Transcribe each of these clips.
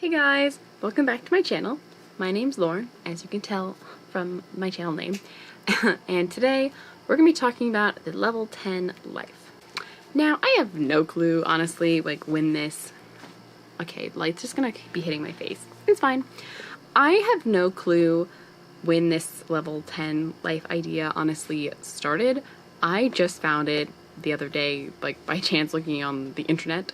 Hey guys, welcome back to my channel. My name's Lauren, as you can tell from my channel name, and today we're going to be talking about the level 10 life. Now, I have no clue, honestly, like when this... Okay, light's just going to be hitting my face. It's fine. I have no clue when this level 10 life idea honestly started. I just found it the other day, like by chance looking on the internet.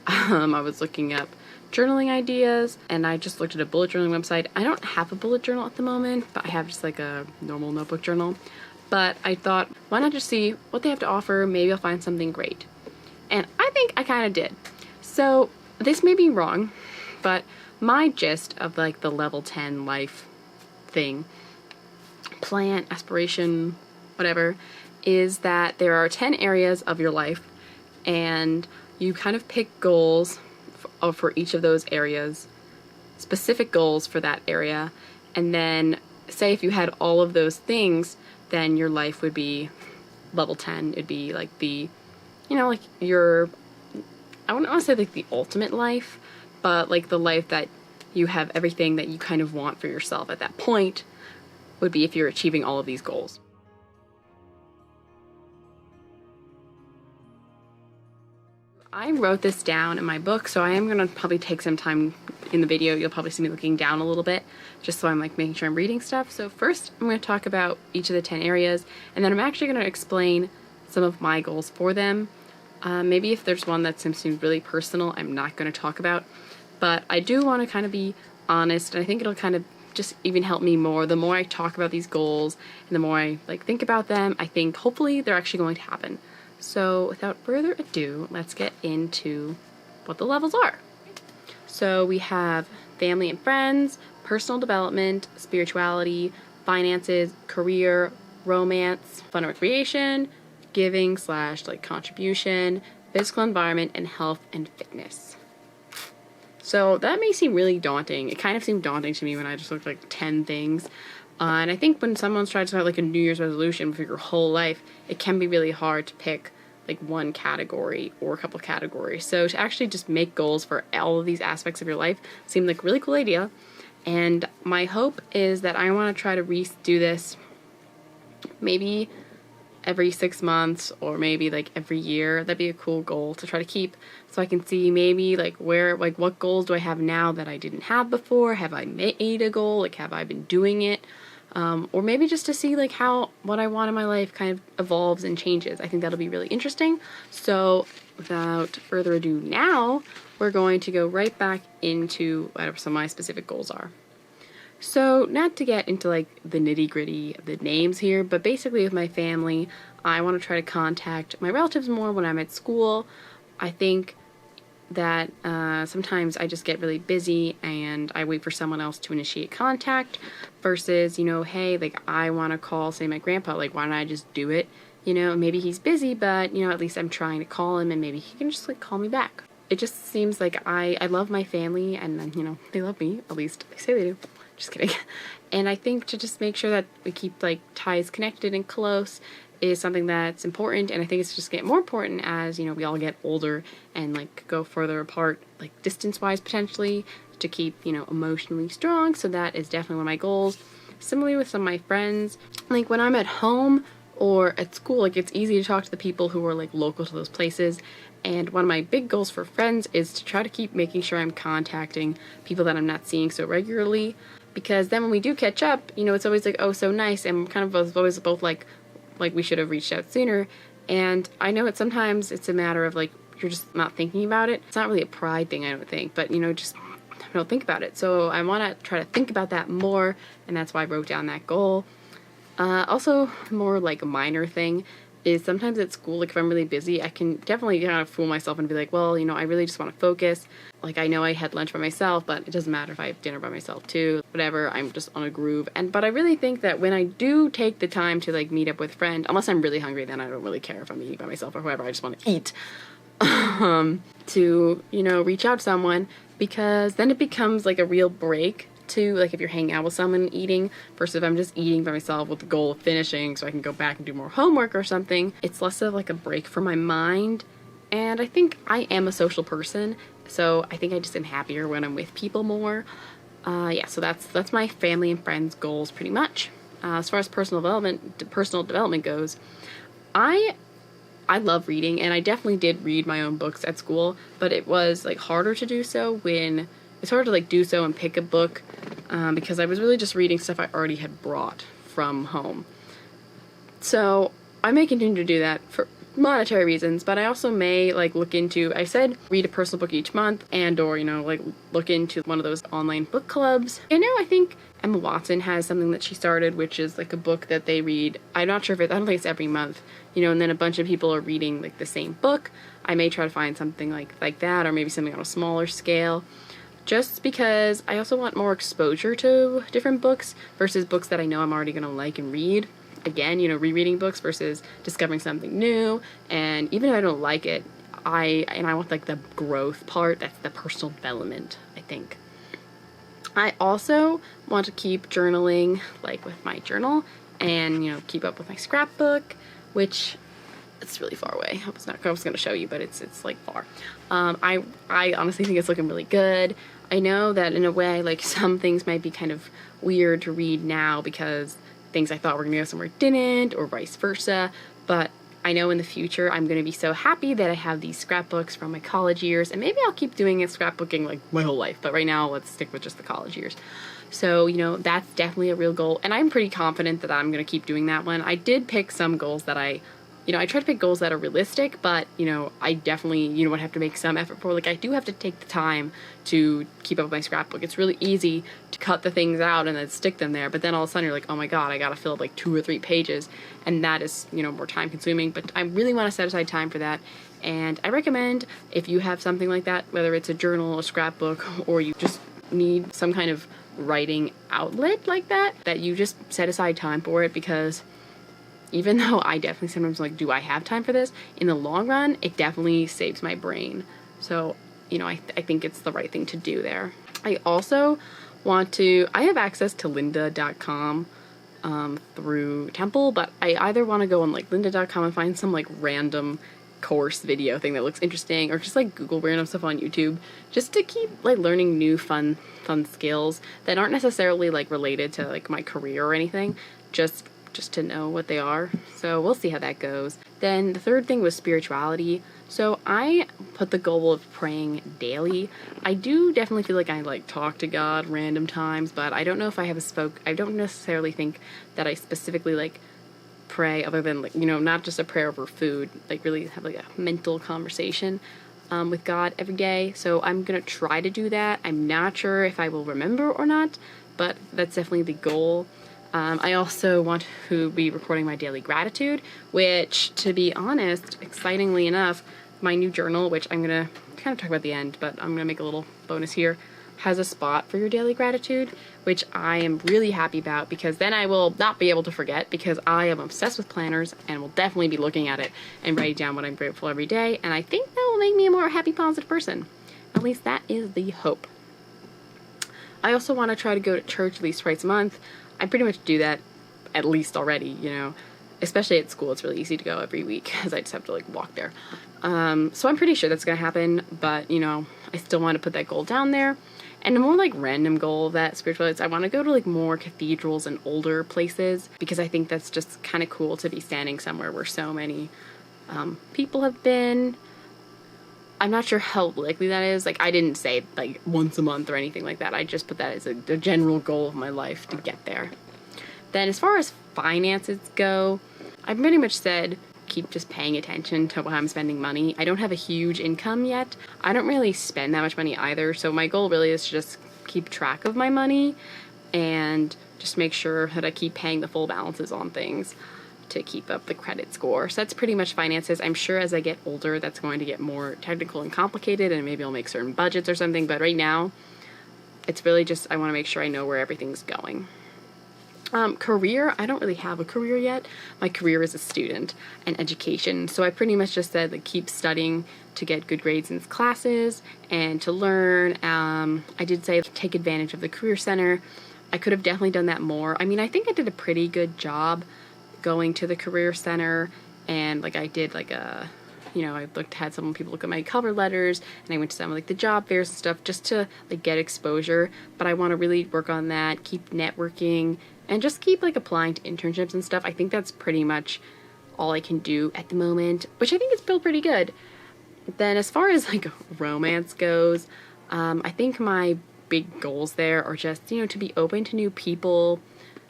I was looking up journaling ideas and I just looked at a bullet journaling website. I don't have a bullet journal at the moment, but I have just like a normal notebook journal. But I thought, why not just see what they have to offer? Maybe I'll find something great. And I think I kind of did. So this may be wrong, but my gist of like the level 10 life thing, plan, aspiration, whatever, is that there are 10 areas of your life and you kind of pick goals for each of those areas, specific goals for that area, and then say if you had all of those things, then your life would be level 10. It'd be like the, you know, like your, I wouldn't want to say like the ultimate life, but like the life that you have everything that you kind of want for yourself at that point would be if you're achieving all of these goals. I wrote this down in my book, so I am going to probably take some time in the video. You'll probably see me looking down a little bit, just so I'm like making sure I'm reading stuff. So first, I'm going to talk about each of the 10 areas, and then I'm actually going to explain some of my goals for them. Maybe if there's one that seems really personal, I'm not going to talk about, but I do want to kind of be honest, and I think it'll kind of just even help me more. The more I talk about these goals, and the more I like think about them, I think hopefully they're actually going to happen. So without further ado, let's get into what the levels are. So we have family and friends, personal development, spirituality, finances, career, romance, fun and recreation, giving / like contribution, physical environment, and health and fitness. So that may seem really daunting. It kind of seemed daunting to me when I just looked like 10 things. And I think when someone's trying to start like a New Year's resolution for your whole life, it can be really hard to pick like one category or a couple categories. So to actually just make goals for all of these aspects of your life seemed like a really cool idea. And my hope is that I want to try to redo this maybe every 6 months or maybe like every year. That'd be a cool goal to try to keep, so I can see maybe like where, like what goals do I have now that I didn't have before? Have I made a goal? Like have I been doing it? Or maybe just to see like how what I want in my life kind of evolves and changes. I think that'll be really interesting. So without further ado, now we're going to go right back into whatever some of my specific goals are. So not to get into like the nitty-gritty of the names here, but basically with my family, I want to try to contact my relatives more when I'm at school. I think that sometimes I just get really busy and I wait for someone else to initiate contact versus, you know, hey, like I want to call, say, my grandpa, like why don't I just do it? You know, maybe he's busy, but, you know, at least I'm trying to call him and maybe he can just like call me back. It just seems like I love my family and, you know, they love me, at least they say they do. Just kidding. And I think to just make sure that we keep like ties connected and close is something that's important, and I think it's just getting more important as, you know, we all get older and like go further apart, like distance-wise potentially, to keep, you know, emotionally strong. So that is definitely one of my goals. Similarly with some of my friends, like when I'm at home or at school, like it's easy to talk to the people who are like local to those places. And one of my big goals for friends is to try to keep making sure I'm contacting people that I'm not seeing so regularly, because then when we do catch up, you know, it's always like, oh, so nice, and kind of always both like we should have reached out sooner. And I know it sometimes it's a matter of like you're just not thinking about it. It's not really a pride thing, I don't think, but you know, just don't think about it. So I want to try to think about that more, and that's why I wrote down that goal. Also, more like a minor thing is sometimes at school, like if I'm really busy, I can definitely kind of fool myself and be like, well, you know, I really just want to focus. Like I know I had lunch by myself, but it doesn't matter if I have dinner by myself too, whatever, I'm just on a groove. But I really think that when I do take the time to like meet up with a friend, unless I'm really hungry, then I don't really care if I'm eating by myself or whoever, I just want to eat, to, you know, reach out to someone, because then it becomes like a real break to, like if you're hanging out with someone and eating, versus if I'm just eating by myself with the goal of finishing so I can go back and do more homework or something. It's less of like a break for my mind. And I think I am a social person, So I think I just am happier when I'm with people more. Yeah, so that's my family and friends goals pretty much. As far as personal development goes, I love reading, and I definitely did read my own books at school, but it was like harder to do so when it's hard to like do so and pick a book because I was really just reading stuff I already had brought from home. So I may continue to do that for monetary reasons, but I also may like look into, I said read a personal book each month, and or, you know, like look into one of those online book clubs. I think Emma Watson has something that she started, which is like a book that they read. I'm not sure if I don't think it's every month, you know, and then a bunch of people are reading like the same book. I may try to find something like that, or maybe something on a smaller scale, just because I also want more exposure to different books versus books that I know I'm already going to like and read. Again, you know, rereading books versus discovering something new. And even if I don't like it, I want like the growth part. That's the personal development, I think. I also want to keep journaling, like with my journal, and, you know, keep up with my scrapbook, which it's really far away. I was going to show you, but it's like far. I honestly think it's looking really good. I know that in a way, like some things might be kind of weird to read now because things I thought were going to go somewhere didn't, or vice versa, but I know in the future I'm going to be so happy that I have these scrapbooks from my college years, and maybe I'll keep doing it scrapbooking like my whole life, but right now let's stick with just the college years. So, you know, that's definitely a real goal, and I'm pretty confident that I'm going to keep doing that one. I did pick some goals that I try to pick goals that are realistic, but, you know, I definitely, you know, would have to make some effort for. Like, I do have to take the time to keep up with my scrapbook. It's really easy to cut the things out and then stick them there, but then all of a sudden you're like, oh my god, I gotta fill up like 2 or 3 pages, and that is, you know, more time consuming, but I really want to set aside time for that. And I recommend, if you have something like that, whether it's a journal, a scrapbook, or you just need some kind of writing outlet like that, that you just set aside time for it, because even though I definitely sometimes like, do I have time for this? In the long run, it definitely saves my brain. So, you know, I think it's the right thing to do there. I also I have access to lynda.com through Temple, but I either want to go on like lynda.com and find some like random course video thing that looks interesting, or just like Google random stuff on YouTube, just to keep like learning new fun skills that aren't necessarily like related to like my career or anything, just to know what they are. So we'll see how that goes. Then the third thing was spirituality. So I put the goal of praying daily. I do definitely feel like I like talk to God random times, but I don't know if I don't necessarily think that I specifically like pray, other than like, you know, not just a prayer over food, like really have like a mental conversation with God every day. So I'm gonna try to do that. I'm not sure if I will remember or not, but that's definitely the goal. I also want to be recording my daily gratitude, which, to be honest, excitingly enough, my new journal, which I'm going to kind of talk about at the end, but I'm going to make a little bonus here, has a spot for your daily gratitude, which I am really happy about, because then I will not be able to forget, because I am obsessed with planners and will definitely be looking at it and writing down what I'm grateful every day, and I think that will make me a more happy, positive person. At least that is the hope. I also want to try to go to church at least twice a month. I pretty much do that at least already, you know, especially at school. It's really easy to go every week because I just have to like walk there. So I'm pretty sure that's going to happen, but, you know, I still want to put that goal down there. And a more like random goal that spiritual is, I want to go to like more cathedrals and older places, because I think that's just kind of cool to be standing somewhere where so many people have been. I'm not sure how likely that is. Like, I didn't say like once a month or anything like that. I just put that as a general goal of my life to get there. Then as far as finances go, I've pretty much said keep just paying attention to how I'm spending money. I don't have a huge income yet. I don't really spend that much money either. So my goal really is to just keep track of my money and just make sure that I keep paying the full balances on things to keep up the credit score. So that's pretty much finances. I'm sure as I get older, that's going to get more technical and complicated, and maybe I'll make certain budgets or something. But right now, it's really just, I want to make sure I know where everything's going. Career, I don't really have a career yet. My career is a student and education. So I pretty much just said, like, keep studying to get good grades in classes and to learn. I did say take advantage of the Career Center. I could have definitely done that more. I mean, I think I did a pretty good job going to the Career Center, and like I did like a you know, I had some people look at my cover letters, and I went to some like the job fairs and stuff just to like get exposure. But I want to really work on that, keep networking, and just keep like applying to internships and stuff. I think that's pretty much all I can do at the moment, which I think is still pretty good. Then as far as like romance goes, I think my big goals there are just, you know, to be open to new people.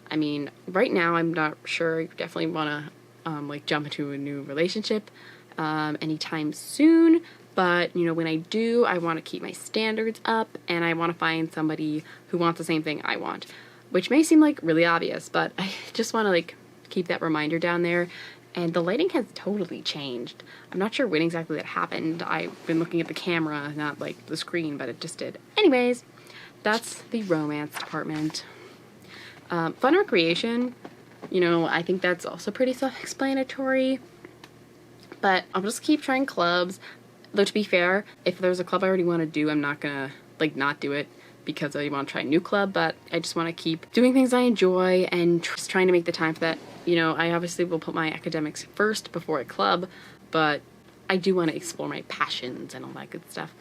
I mean, right now I'm not sure I definitely want to like jump into a new relationship anytime soon, but you know, when I do, I want to keep my standards up, and I want to find somebody who wants the same thing I want, which may seem like really obvious, but I just want to like keep that reminder down there. And the lighting has totally changed. I'm not sure when exactly that happened. I've been looking at the camera, not like the screen, but it just did. Anyways, that's the romance department. Fun and recreation, you know, I think that's also pretty self-explanatory. But I'll just keep trying clubs. Though to be fair, if there's a club I already want to do, I'm not gonna like not do it because I want to try a new club, but I just want to keep doing things I enjoy and just trying to make the time for that. You know, I obviously will put my academics first before a club, but I do want to explore my passions and all that good stuff.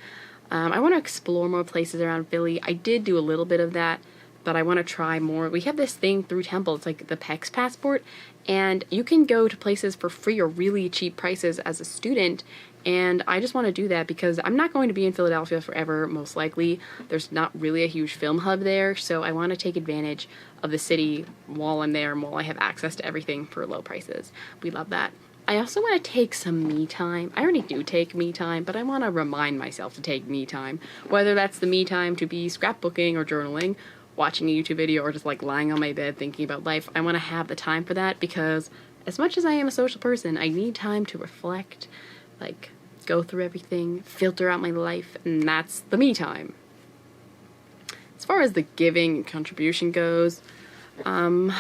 I want to explore more places around Philly. I did do a little bit of that, but I want to try more. We have this thing through Temple. It's like the PEX passport, and you can go to places for free or really cheap prices as a student. And I just want to do that because I'm not going to be in Philadelphia forever, most likely. There's not really a huge film hub there, so I want to take advantage of the city while I'm there and while I have access to everything for low prices. We love that. I also want to take some me time. I already do take me time, but I want to remind myself to take me time. Whether that's the me time to be scrapbooking or journaling, watching a YouTube video, or just like lying on my bed thinking about life. I want to have the time for that because as much as I am a social person, I need time to reflect, like go through everything, filter out my life, and that's the me time. As far as the giving and contribution goes, I'm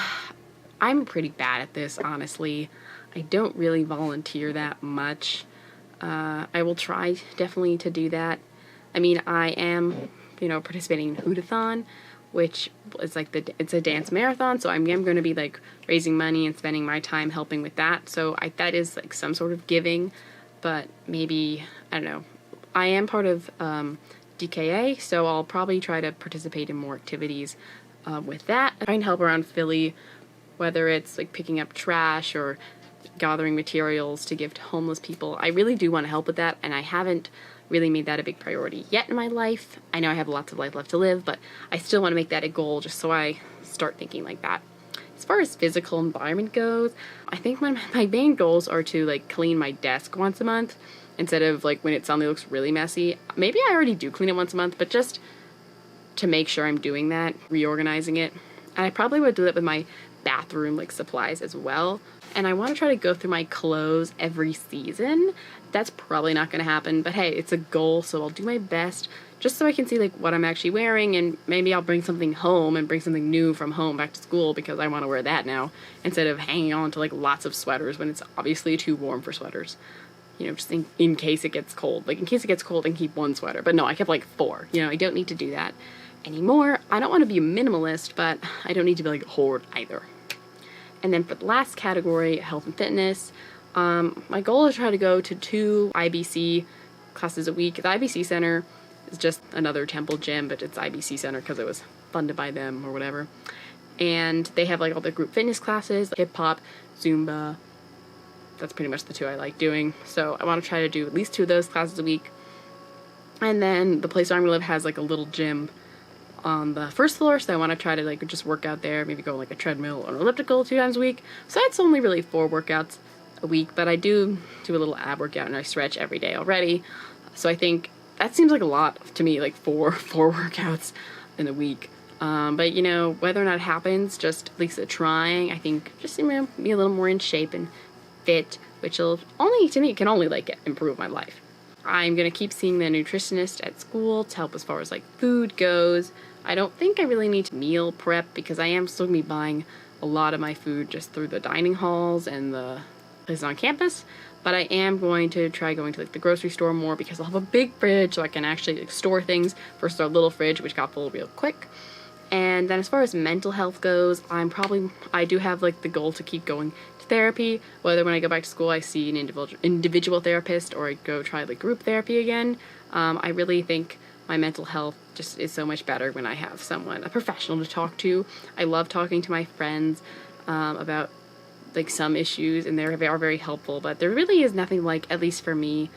pretty bad at this, honestly. I don't really volunteer that much. I will try definitely to do that. I mean, I am, you know, participating in Hootathon, which is like it's a dance marathon, so I'm going to be like raising money and spending my time helping with that. So that is like some sort of giving. But maybe, I don't know, I am part of DKA, so I'll probably try to participate in more activities with that. I try and help around Philly, whether it's like picking up trash or gathering materials to give to homeless people. I really do want to help with that, and I haven't really made that a big priority yet in my life. I know I have lots of life left to live, but I still want to make that a goal just so I start thinking like that. As far as physical environment goes, I think my main goals are to like clean my desk once a month instead of like when it suddenly looks really messy. Maybe I already do clean it once a month, but just to make sure I'm doing that, reorganizing it. And I probably would do that with my bathroom like supplies as well. And I want to try to go through my clothes every season. That's probably not going to happen, but hey, it's a goal, so I'll do my best just so I can see like what I'm actually wearing, and maybe I'll bring something home and bring something new from home back to school because I want to wear that now instead of hanging on to like lots of sweaters when it's obviously too warm for sweaters. You know, just in case it gets cold. Like in case it gets cold, I can keep one sweater. But no, I kept like 4. You know, I don't need to do that anymore. I don't want to be a minimalist, but I don't need to be like a hoard either. And then for the last category, health and fitness, my goal is to try to go to 2 IBC classes a week. The IBC Center is just another Temple gym, but it's IBC Center because it was funded by them or whatever. And they have like all the group fitness classes, like hip hop, Zumba. That's pretty much the 2 I like doing. So I want to try to do at least 2 of those classes a week. And then the place where I'm gonna live has like a little gym on the first floor, so I want to try to like just work out there, maybe go like a treadmill or elliptical 2 times a week. So that's only really 4 workouts a week, but I do a little ab workout and I stretch every day already. So I think that seems like a lot to me, like 4 workouts in a week. But you know, whether or not it happens, just at least trying, I think just, you know, be a little more in shape and fit, which will only, to me, can only like improve my life. I'm gonna keep seeing the nutritionist at school to help as far as like food goes. I don't think I really need to meal prep because I am still gonna be buying a lot of my food just through the dining halls and the places on campus. But I am going to try going to like the grocery store more because I'll have a big fridge so I can actually like, store things versus our little fridge, which got full real quick. And then as far as mental health goes, I do have like the goal to keep going to therapy, whether when I go back to school I see an individual therapist or I go try like group therapy again. I really think my mental health just is so much better when I have someone, a professional to talk to. I love talking to my friends about like some issues, and they are very helpful, but there really is nothing like, at least for me,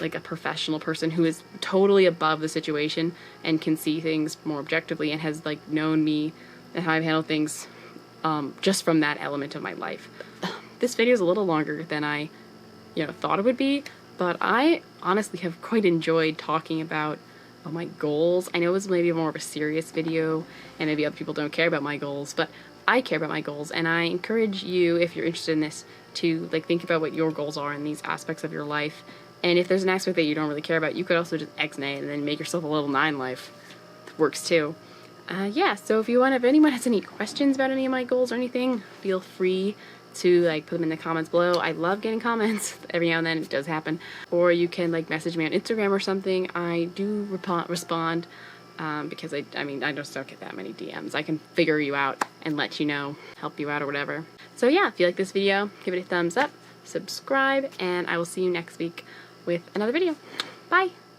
like a professional person who is totally above the situation and can see things more objectively and has like known me and how I've handled things just from that element of my life. This video is a little longer than I thought it would be, but I honestly have quite enjoyed talking about my goals. I know it was maybe more of a serious video and maybe other people don't care about my goals, but I care about my goals, and I encourage you, if you're interested in this, to like think about what your goals are in these aspects of your life. And if there's an aspect that you don't really care about, you could also just X-nay and then make yourself a level 9 life. It works too. Yeah, so if anyone has any questions about any of my goals or anything, feel free to like put them in the comments below. I love getting comments. Every now and then it does happen. Or you can like message me on Instagram or something. I do respond because I just don't get that many DMs. I can figure you out and let you know, help you out or whatever. So yeah, if you like this video, give it a thumbs up, subscribe, and I will see you next week with another video. Bye!